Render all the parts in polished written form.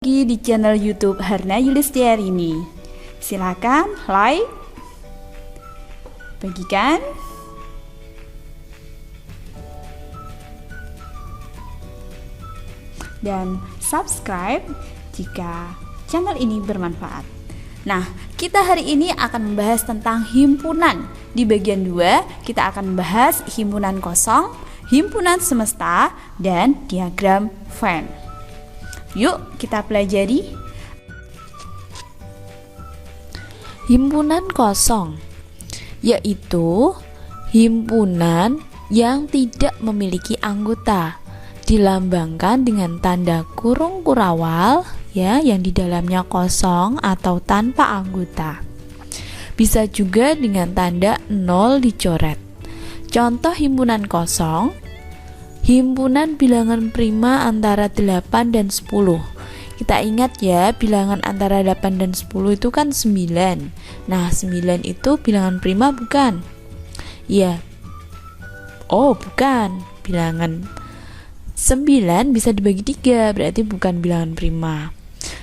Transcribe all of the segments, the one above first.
Lagi di channel YouTube Harna Yulistiarini. Silakan like, bagikan, dan subscribe jika channel ini bermanfaat. Nah, kita hari ini akan membahas tentang himpunan. Di bagian 2, kita akan membahas himpunan kosong, himpunan semesta, dan diagram Venn. Yuk kita pelajari. Himpunan kosong yaitu himpunan yang tidak memiliki anggota, dilambangkan dengan tanda kurung kurawal ya, yang di dalamnya kosong atau tanpa anggota. Bisa juga dengan tanda 0 dicoret. Contoh himpunan kosong: himpunan bilangan prima antara 8 dan 10. Kita ingat ya, bilangan antara 8 dan 10 itu kan 9. Nah, 9 itu bilangan prima bukan? Iya. Oh, bukan. Bilangan 9 bisa dibagi 3, berarti bukan bilangan prima.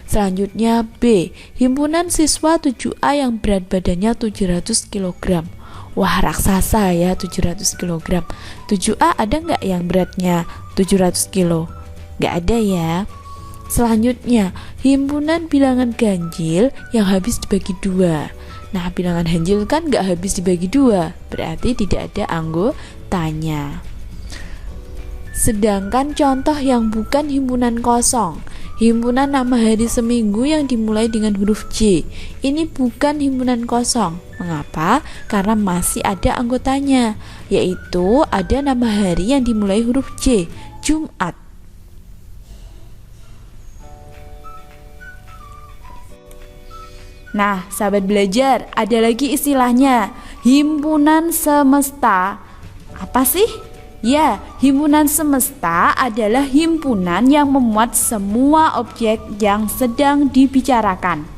Selanjutnya B, himpunan siswa 7A yang berat badannya 700 kg. Wah, raksasa ya, 700 kg. 7A ada nggak yang beratnya 700 kg? Nggak ada ya. Selanjutnya, himpunan bilangan ganjil yang habis dibagi 2. Nah, bilangan ganjil kan nggak habis dibagi 2, berarti tidak ada anggotanya. Sedangkan contoh yang bukan himpunan kosong, himpunan nama hari seminggu yang dimulai dengan huruf J. Ini bukan himpunan kosong. Mengapa? Karena masih ada anggotanya, yaitu ada nama hari yang dimulai huruf J, Jumat. Nah, sahabat belajar, ada lagi istilahnya, himpunan semesta. Apa sih? Ya, himpunan semesta adalah himpunan yang memuat semua objek yang sedang dibicarakan.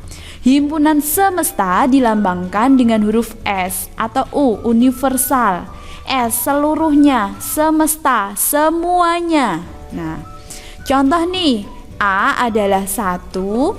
Himpunan semesta dilambangkan dengan huruf S atau U, universal. S, seluruhnya, semesta, semuanya. Nah, contoh nih, A adalah 1,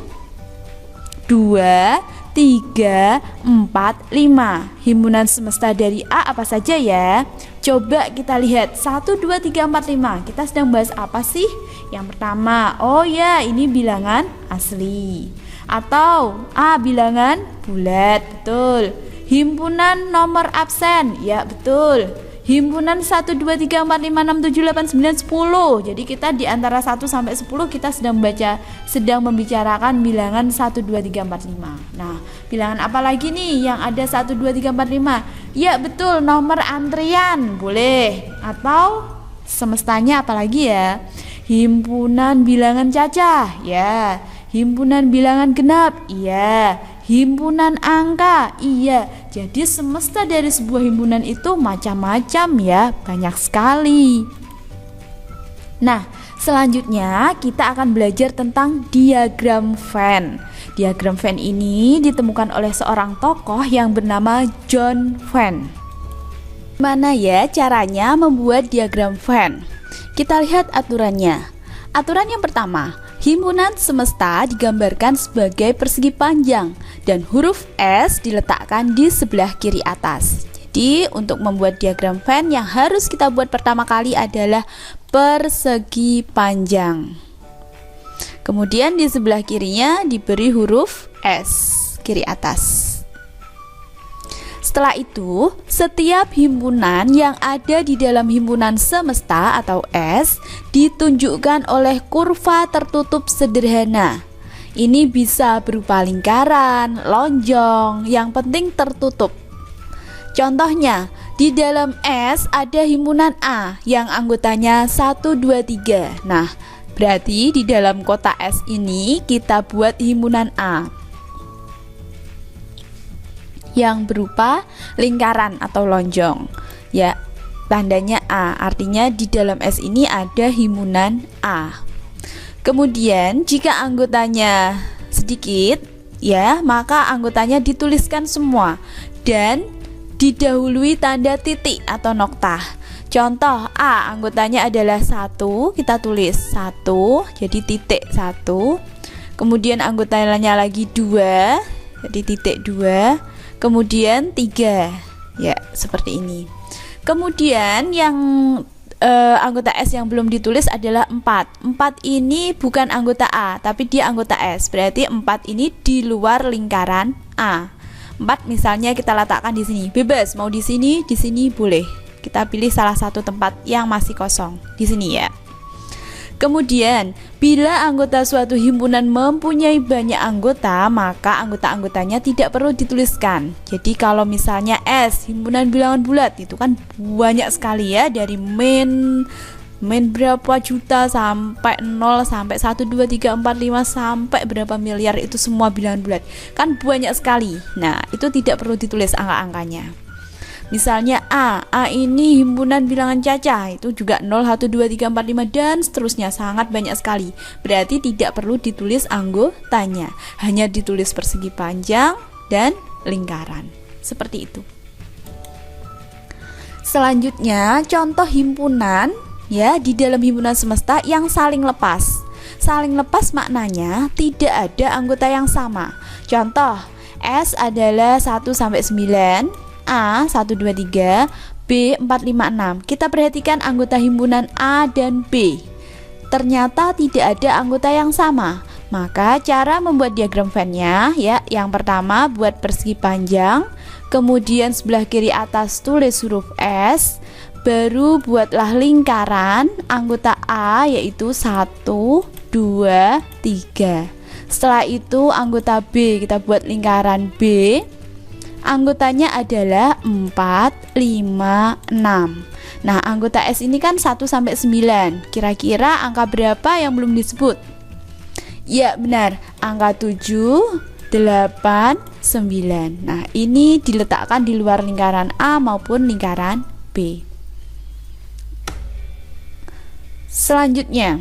2, 3, 4, 5. Himpunan semesta dari A apa saja ya? Coba kita lihat 1, 2, 3, 4, 5. Kita sedang bahas apa sih? Yang pertama, oh ya, ini bilangan asli. Atau A, bilangan bulat, betul. Himpunan nomor absen, ya betul. Himpunan 1, 2, 3, 4, 5, 6, 7, 8, 9, 10. Jadi kita di antara 1 sampai 10 kita sedang membicarakan bilangan 1, 2, 3, 4, 5. Nah, bilangan apa lagi nih yang ada 1, 2, 3, 4, 5? Ya betul, nomor antrian, boleh. Atau semestanya apa lagi ya? Himpunan bilangan cacah, ya. Himpunan bilangan genap, iya. Himpunan angka, iya. Jadi semesta dari sebuah himpunan itu macam-macam ya, banyak sekali. Nah, selanjutnya kita akan belajar tentang diagram Venn. Diagram Venn ini ditemukan oleh seorang tokoh yang bernama John Venn. Gimana ya caranya membuat diagram Venn? Kita lihat aturannya. Aturan yang pertama, himpunan semesta digambarkan sebagai persegi panjang dan huruf S diletakkan di sebelah kiri atas. Jadi untuk membuat diagram Venn yang harus kita buat pertama kali adalah persegi panjang. Kemudian di sebelah kirinya diberi huruf S kiri atas. Setelah itu, setiap himpunan yang ada di dalam himpunan semesta atau S ditunjukkan oleh kurva tertutup sederhana. Ini bisa berupa lingkaran, lonjong, yang penting tertutup. Contohnya, di dalam S ada himpunan A yang anggotanya 1, 2, 3. Nah, berarti di dalam kotak S ini kita buat himpunan A yang berupa lingkaran atau lonjong. Ya, tandanya A, artinya di dalam S ini ada himpunan A. Kemudian jika anggotanya sedikit, ya, maka anggotanya dituliskan semua dan didahului tanda titik atau noktah. Contoh A, anggotanya adalah 1, kita tulis 1, jadi titik 1. kemudian anggotanya lagi 2, jadi titik 2, kemudian 3, ya seperti ini. Kemudian yang anggota S yang belum ditulis adalah 4. 4 ini bukan anggota A, tapi dia anggota S. Berarti 4 ini di luar lingkaran A. 4 misalnya kita letakkan di sini. Bebas, mau di sini boleh. Kita pilih salah satu tempat yang masih kosong di sini ya. Kemudian, bila anggota suatu himpunan mempunyai banyak anggota, maka anggota-anggotanya tidak perlu dituliskan. Jadi kalau misalnya S, himpunan bilangan bulat, itu kan banyak sekali ya, dari main berapa juta sampai 0 sampai 1 2 3 4 5 sampai berapa miliar, itu semua bilangan bulat. Kan banyak sekali. Nah, itu tidak perlu ditulis angka-angkanya. Misalnya A ini himpunan bilangan cacah, itu juga 0, 1, 2, 3, 4, 5 dan seterusnya, sangat banyak sekali. Berarti tidak perlu ditulis anggotanya, hanya ditulis persegi panjang dan lingkaran. Seperti itu. Selanjutnya, contoh himpunan ya di dalam himpunan semesta yang saling lepas. Saling lepas maknanya tidak ada anggota yang sama. Contoh, S adalah 1 sampai 9, A 1 2 3, B 4 5 6. Kita perhatikan anggota himpunan A dan B. Ternyata tidak ada anggota yang sama. Maka cara membuat diagram Venn-nya ya, yang pertama buat persegi panjang, kemudian sebelah kiri atas tulis huruf S, baru buatlah lingkaran anggota A yaitu 1 2 3. Setelah itu anggota B kita buat lingkaran B. Anggotanya adalah 4, 5, 6. Nah, anggota S ini kan 1 sampai 9. Kira-kira angka berapa yang belum disebut? Ya, benar. Angka 7, 8, 9. Nah, ini diletakkan di luar lingkaran A maupun lingkaran B. Selanjutnya,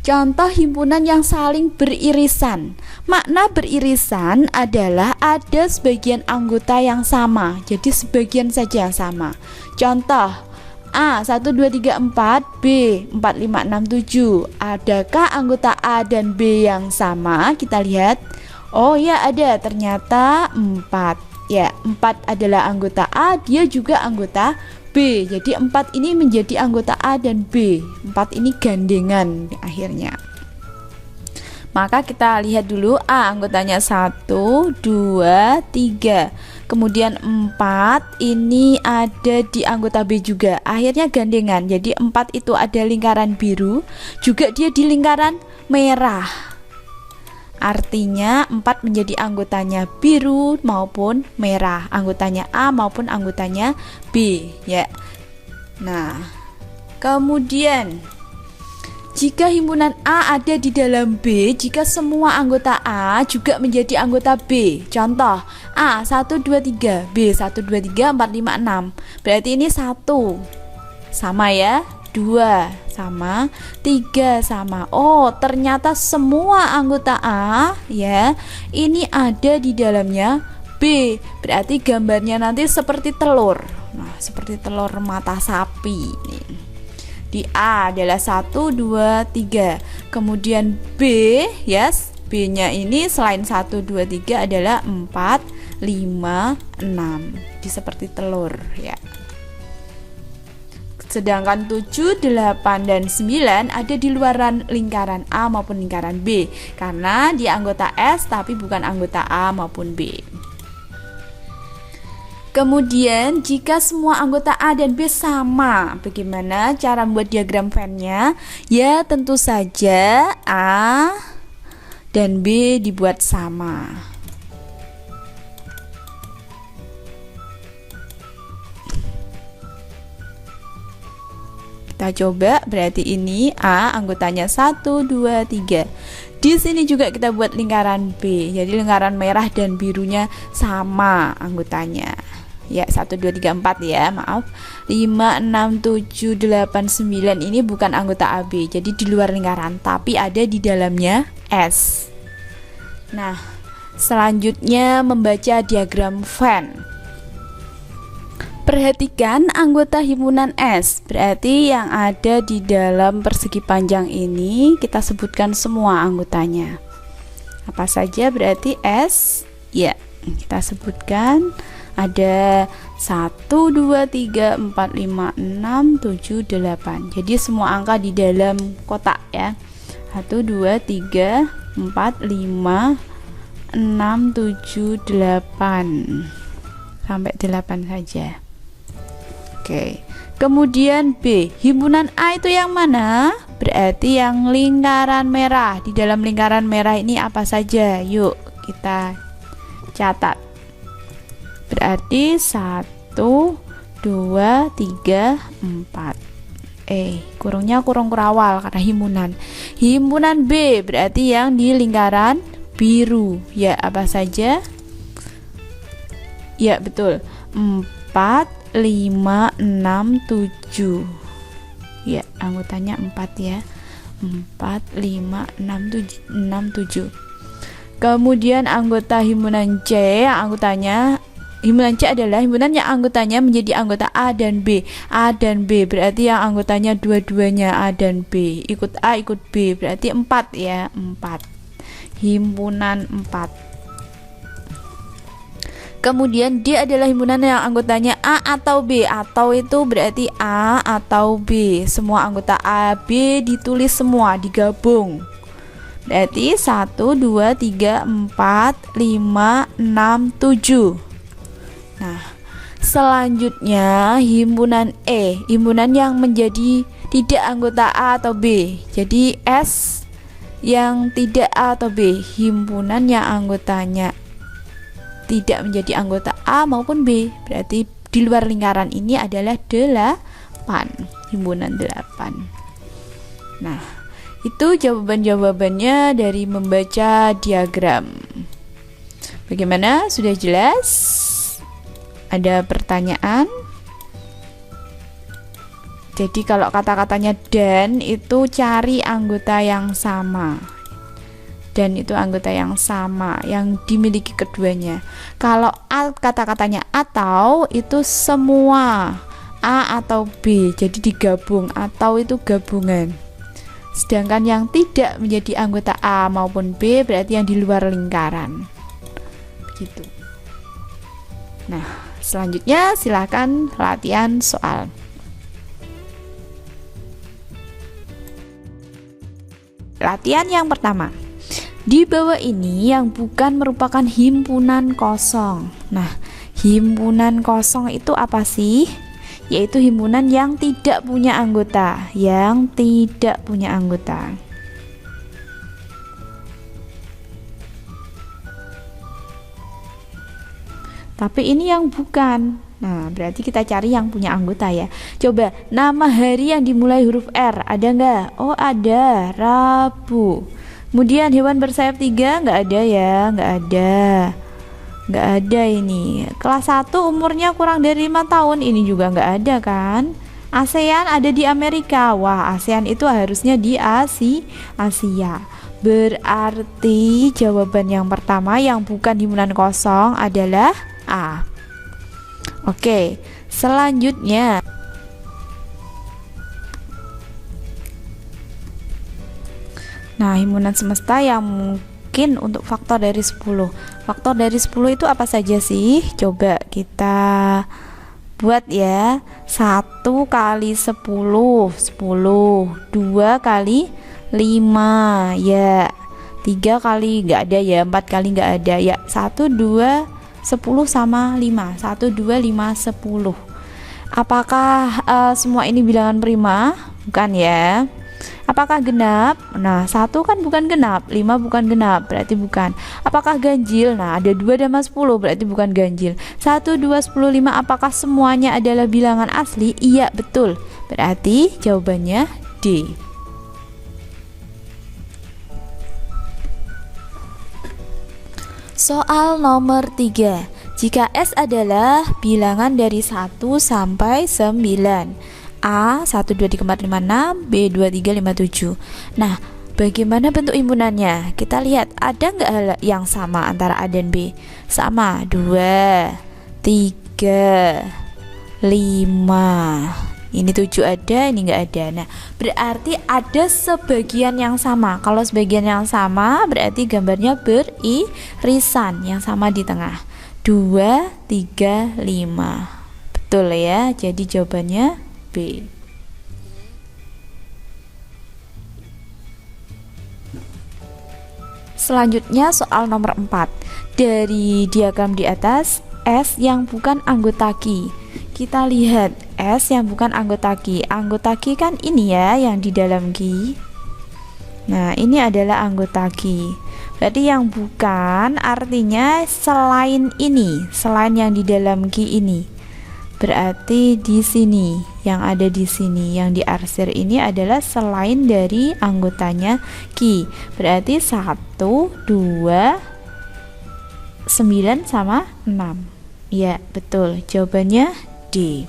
contoh himpunan yang saling beririsan. Makna beririsan adalah ada sebagian anggota yang sama, jadi sebagian saja yang sama. Contoh, A 1 2 3 4, B 4 5 6 7. Adakah anggota A dan B yang sama? Kita lihat. Oh ya, ada, ternyata 4. Ya, 4 adalah anggota A, dia juga anggota B. Jadi 4 ini menjadi anggota A dan B. 4 ini gandengan akhirnya. Maka kita lihat dulu A anggotanya 1, 2, 3. Kemudian 4 ini ada di anggota B juga. Akhirnya gandengan. Jadi 4 itu ada lingkaran biru, juga dia di lingkaran merah. Artinya 4 menjadi anggotanya biru maupun merah, anggotanya A maupun anggotanya B ya. Nah, kemudian jika himpunan A ada di dalam B, jika semua anggota A juga menjadi anggota B. Contoh, A 1 2 3, B 1 2 3 4 5 6. Berarti ini 1 sama ya, 2 sama, 3 sama. Oh, ternyata semua anggota A ya, ini ada di dalamnya B. Berarti gambarnya nanti seperti telur. Nah, seperti telur mata sapi nih. Di A adalah 1 2 3. Kemudian B, yes, B-nya ini selain 1 2 3 adalah 4 5 6. Di seperti telur ya. Sedangkan 7, 8, dan 9 ada di luaran lingkaran A maupun lingkaran B, karena dia anggota S tapi bukan anggota A maupun B. Kemudian jika semua anggota A dan B sama, bagaimana cara membuat diagram Venn-nya? Ya, tentu saja A dan B dibuat sama. Kita coba, berarti ini A anggotanya 1 2 3. Di sini juga kita buat lingkaran B. Jadi lingkaran merah dan birunya sama anggotanya. Ya, 1 2 3 4 ya, maaf. 5 6 7 8 9 ini bukan anggota AB. Jadi di luar lingkaran, tapi ada di dalamnya S. Nah, selanjutnya membaca diagram Venn. Perhatikan anggota himpunan S, berarti yang ada di dalam persegi panjang ini kita sebutkan semua anggotanya. Apa saja berarti S? Ya, kita sebutkan ada 1, 2, 3, 4, 5, 6, 7, 8. Jadi semua angka di dalam kotak ya. 1, 2, 3, 4, 5, 6, 7, 8. Sampai 8 saja. Oke. Kemudian B, himpunan A itu yang mana? Berarti yang lingkaran merah. Di dalam lingkaran merah ini apa saja? Yuk kita catat. Berarti 1, 2, 3, 4. Kurungnya kurung kurawal karena himpunan. Himpunan B berarti yang di lingkaran biru. Ya, apa saja? Ya, betul. 4, 5, 6, 7. Ya, anggotanya 4 ya. 4, 5, 6, 7. Kemudian anggota himpunan C yang anggotanya, himpunan C adalah himpunan yang anggotanya menjadi anggota A dan B. A dan B berarti yang anggotanya dua-duanya A dan B. Ikut A ikut B berarti 4 ya, 4. Himpunan 4. Kemudian D adalah himpunan yang anggotanya A atau B. Atau itu berarti A atau B. Semua anggota A, B ditulis semua, digabung. Berarti 1, 2, 3, 4, 5, 6, 7. Nah, selanjutnya himpunan E, himpunan yang menjadi tidak anggota A atau B. Jadi S yang tidak A atau B, himpunan yang anggotanya tidak menjadi anggota A maupun B. Berarti di luar lingkaran ini adalah 8, himpunan 8. Nah, itu jawaban-jawabannya dari membaca diagram. Bagaimana? Sudah jelas? Ada pertanyaan? Jadi kalau kata-katanya dan itu cari anggota yang sama. Dan itu anggota yang sama yang dimiliki keduanya. Kalau kata-katanya atau itu semua A atau B, jadi digabung. Atau itu gabungan. Sedangkan yang tidak menjadi anggota A maupun B berarti yang di luar lingkaran. Begitu. Nah, selanjutnya silakan latihan soal. Latihan yang pertama. Di bawah ini yang bukan merupakan himpunan kosong. Nah, himpunan kosong itu apa sih? Yaitu himpunan yang tidak punya anggota. Yang tidak punya anggota. Tapi ini yang bukan. Nah, berarti kita cari yang punya anggota ya. Coba, nama hari yang dimulai huruf R, ada nggak? Oh, ada. Rabu. Kemudian hewan bersayap 3 nggak ada ya, nggak ada ini. Kelas 1 umurnya kurang dari 5 tahun, ini juga nggak ada kan. ASEAN ada di Amerika. Wah, ASEAN itu harusnya di Asia. Berarti jawaban yang pertama yang bukan himpunan kosong adalah A. Oke, selanjutnya nah, himpunan semesta yang mungkin untuk faktor dari 10. Faktor dari 10 itu apa saja sih? Coba kita buat ya. 1 kali 10, 2 kali 5, ya. 3 kali nggak ada ya, 4 kali nggak ada ya. 1, 2, 10 sama 5. 1, 2, 5, 10. Apakah semua ini bilangan prima? Bukan ya. Apakah genap? Nah, 1 kan bukan genap, 5 bukan genap, berarti bukan. Apakah ganjil? Nah, ada 2 dan 10, berarti bukan ganjil. 1, 2, 10, 5, apakah semuanya adalah bilangan asli? Iya, betul. Berarti jawabannya D. Soal nomor 3. Jika S adalah bilangan dari 1 sampai 9. A 1, 2, 3, 4, 5, 6, B 2, 3, 5, 7. Nah, bagaimana bentuk himpunannya? Kita lihat ada nggak hal yang sama antara A dan B? Sama, 2, 3, 5. Ini 7 ada, ini enggak ada. Nah, berarti ada sebagian yang sama. Kalau sebagian yang sama berarti gambarnya beririsan, yang sama di tengah. 2, 3, 5. Betul ya. Jadi jawabannya B. Selanjutnya soal nomor 4. Dari diagram di atas, S yang bukan anggota Q. Kita lihat S yang bukan anggota Q. Anggota Q kan ini ya, yang di dalam Q. Nah, ini adalah anggota Q. Berarti yang bukan artinya selain ini, selain yang di dalam Q ini. Berarti di sini, yang ada di sini, yang diarsir ini adalah selain dari anggotanya Q. Berarti 1, 2, 9 sama 6. Ya, betul. Jawabannya D.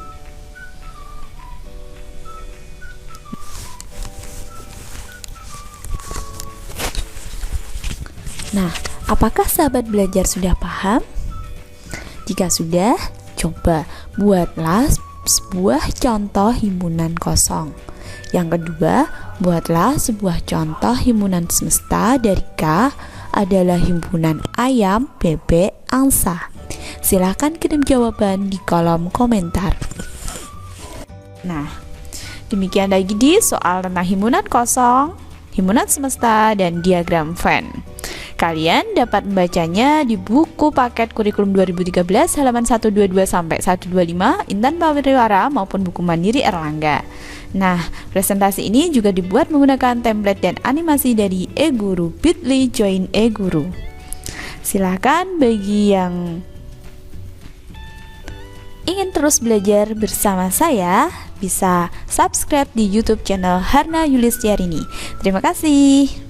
Nah, apakah sahabat belajar sudah paham? Jika sudah, coba buatlah sebuah contoh himpunan kosong. Yang kedua, buatlah sebuah contoh himpunan semesta dari K adalah himpunan ayam, bebek, angsa. Silahkan kirim jawaban di kolom komentar. Nah, demikian tadi soal tentang himpunan kosong, himpunan semesta, dan diagram Venn. Kalian dapat membacanya di buku paket kurikulum 2013 halaman 122 sampai 125 Intan Pawiriwara maupun buku Mandiri Erlangga. Nah, presentasi ini juga dibuat menggunakan template dan animasi dari eGuru Bitly Join eGuru. Silahkan bagi yang ingin terus belajar bersama saya bisa subscribe di YouTube channel Harna Yulistiarini. Terima kasih.